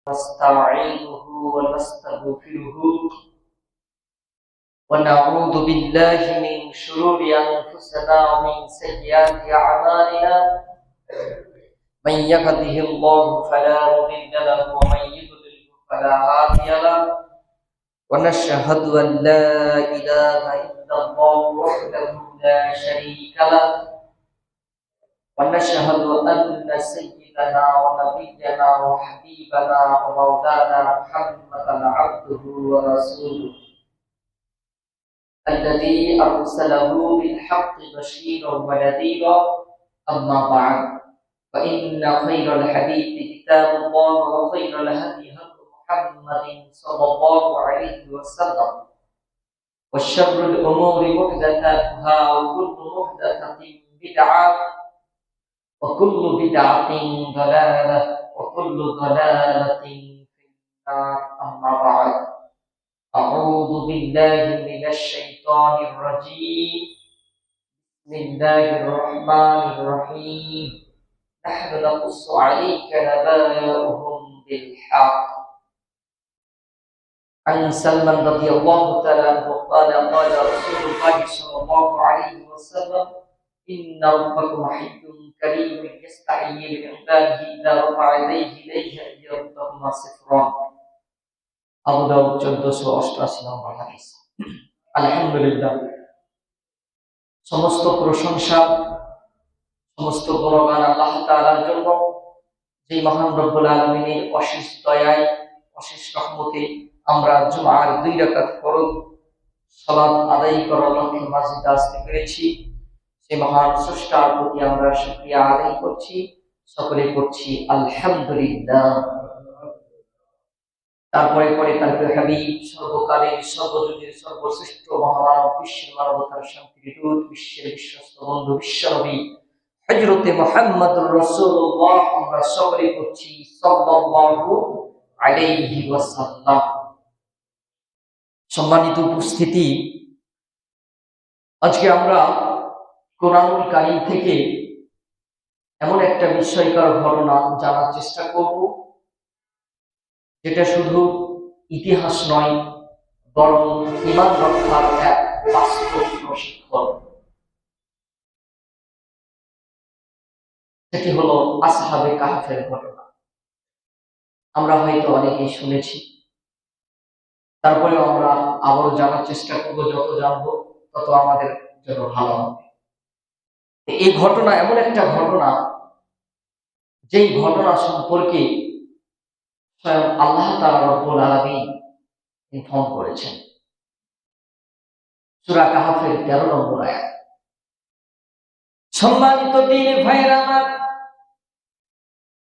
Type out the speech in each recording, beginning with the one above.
نستعينه ونستغفره ونعوذ بالله من شرور أنفسنا ومن سيئات أعمالنا من يهده الله فلا مضل له ومن يضلل فلا هادي له ونشهد أن لا إله إلا الله وحده لا شريك له ونشهد أن سيدنا ونبينا وحبيبنا ومولانا محمدا عبده ورسوله الذي أرسله بالحق بشيرا ونذيرا. أما بعد فإن خير الحديث كتاب الله وخير الهدي هدي محمد صلى الله عليه وسلم وشر الأمور محدثاتها وكل محدثة بدعة وكل بدعة ضلالة وكل ضلالة في النار. أما بعد أعوذ بالله من الشيطان الرجيم. بسم الله الرحمن الرحيم. نحن نقص عليك نبأهم بالحق. عن سلمان رضي الله تعالى عنه قال قال رسول الله صلى الله عليه وسلم إن ربكم حي كريم يستحيي من عباده إذا رفع يديه إليه أن يردهما صفرا. আবু দাউদ 1488 নম্বর হাদিস। আলহামদুলিল্লাহ, সমস্ত প্রশংসা সমস্ত গুণগান আল্লাহ তাআলার জন্য, যে মহান রব্বুল আলামিনের অশেষ দয়ায় অশেষ রহমতে আমরা জুমার 2 রাকাত ফরজ সালাত আদায় করার লক্ষ্যে মসজিদে আসতে পেরেছি। সেই মহান স্রষ্টার প্রতি আমরা শুকরিয়া আদায় করছি, সকলে করছি আলহামদুলিল্লাহ। তারপরে তার হাবিব সর্বকালের সর্বযুগের সর্বশ্রেষ্ঠ মহামানব, বিশ্বের মানবতার শান্তির দূত, বিশ্বের বিশ্বস্ত বন্ধু বিশ্বনবী হযরতে মুহাম্মদুর রাসূলুল্লাহ আমরা সকলে করছি সাল্লাল্লাহু আলাইহি ওয়াসাল্লাম। সম্মানিত উপস্থিতি, আজকে আমরা কোরআনুল কারীম থেকে এমন একটা বিস্ময়কর ঘটনা জানার চেষ্টা করব, যেটা শুধু ইতিহাস নয় বরং ঈমান রক্ষার এক বাস্তব প্রশিক্ষণ। সেটি হলো আসহাবে কাহফের ঘটনা। আমরা হয়তো অনেকেই শুনেছি, তারপরেও আমরা আবারও জানার চেষ্টা করব। যত জানবো তত আমাদের জন্য ভালো হবে। এই ঘটনা এমন একটা ঘটনা, যেই ঘটনা সম্পর্কে স্বয়ং আল্লাহ তাআলা রব্বুল আলামিন ইনফর্ম করেছেন। সূরা কাহফের 13 নম্বর আয়াত। সম্মানিত দিনী ভাইরা আমার,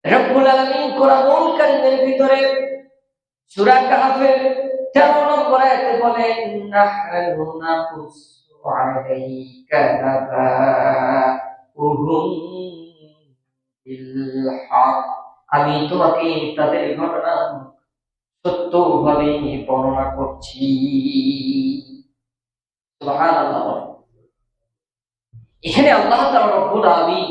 রব্বুল আলামিন কোরআনুল কারীমের ভিতরে সূরা কাহফের 13 নম্বর আয়াতে বলেন, নাহনু নাকুসু আলাইকা নাবাউহুম বিল হক। আমি তোমাকে তাদের ঘটনা সত্যভাবে বর্ণনা করছি। সুবহানাল্লাহ। এখানে আল্লাহ তাআলা রব্বুল আলামিন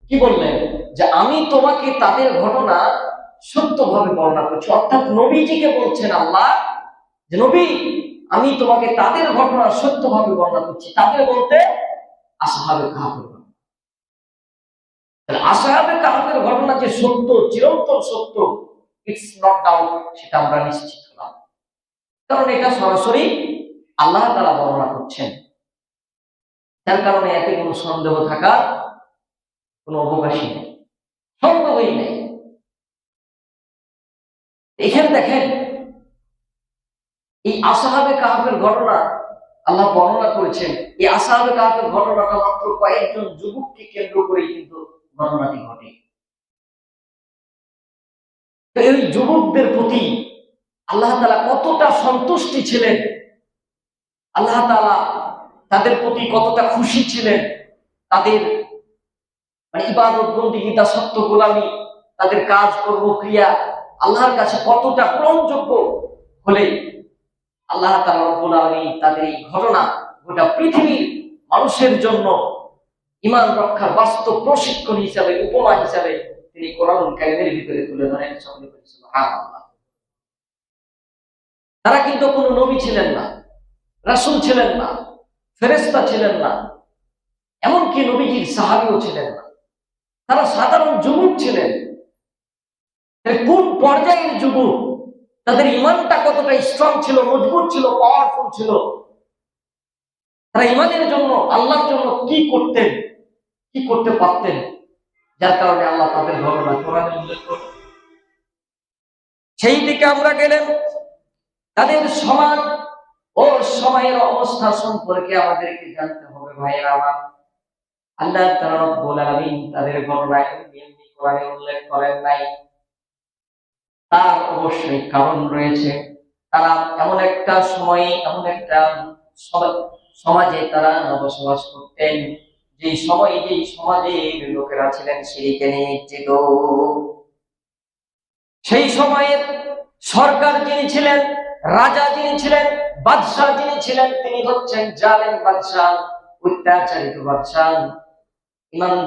কি বললেন? যে আমি তোমাকে তাদের ঘটনা সত্যভাবে বর্ণনা করছি। অর্থাৎ নবীজিকে বলছেন আল্লাহ যে নবী, আমি তোমাকে তাদের ঘটনা সত্যভাবে বর্ণনা করছি। তাদের বলতে আসহাবে কাহফের ঘটনা। আসহাবে কাহফের ঘটনা যে সত্য, চিরন্তন সত্য, ইটস নট ডাউট, সেটা আমরা নিশ্চিত হলাম। কারণ এটা সরাসরি আল্লাহ তাআলা বর্ণনা করছেন। তার কারণে এতে কোনো সন্দেহ থাকার কোনো অবকাশই নেই, সন্দেহই নেই। এখানে দেখেন, এই আসহাবে কাহফের ঘটনা আল্লাহ বর্ণনা করেছেন। এই আসহাবে কাহফের ঘটনাটা মাত্র কয়েকজন যুবককে কেন্দ্র করেই কিন্তু ঘটনাটি ঘটে। এই যুবকদের প্রতি আল্লাহ তাআলা কতটা সন্তুষ্টি ছিলেন, আল্লাহ তাআলা তাদের প্রতি কতটা খুশি ছিলেন, তাদের ইবাদত বন্দেগী, দাসত্ব, গোলামি, তাদের কাজ কর্ম ক্রিয়া আল্লাহর কাছে কতটা গ্রহণযোগ্য হলে আল্লাহ তাআলা রব্বুল আলামিন তাদের এই ঘটনা গোটা পৃথিবীর মানুষের জন্য ঈমান রক্ষার বাস্তব প্রশিক্ষণ হিসাবে, উপমা হিসাবে তিনি কোরআন কারীমের ভিতরে তুলে ধরেন। সকলে বলি সুবহানাল্লাহ। তারা কিন্তু কোনো নবী ছিলেন না, রাসূল ছিলেন না, ফেরেশতা ছিলেন না, এমনকি নবীজির সাহাবীও ছিলেন না। তারা সাধারণ যুবক ছিলেন। কোন পর্যায়ের যুবক, তাদের ইমানটা কতটা স্ট্রং ছিল, মজবুত ছিল, পাওয়ারফুল ছিল, তারা ইমানের জন্য আল্লাহর জন্য কি করতেন, কি করতে পারতেন, যার কারণে আল্লাহ তাদের ঘটনা কোরআনে উল্লেখ করেন। সেই দিকে আমরা গেলেন, তাদের সমাজ ও সময়ের অবস্থা সম্পর্কে আমাদেরকে জানতে হবে ভাইয়েরা আমার। আল্লাহ তাআলা রব্বুল আলামিন তাদের ঘটনায় এমনি কোরআনে উল্লেখ করেন নাই, তার অবশ্যই কারণ রয়েছে। তারা এমন একটা সময়ে, এমন একটা সমাজে তারা বসবাস করতেন, যে সময়ে, যে সমাজের লোকেরা ছিলেন শিরকে নিমজ্জিত। সেই সময়ের সরকার যিনি ছিলেন, রাজা যিনি ছিলেন, বাদশাহ যিনি ছিলেন, তিনি হচ্ছেন জালেম বাদশাহ, অত্যাচারিত বাদশাহ। ইমান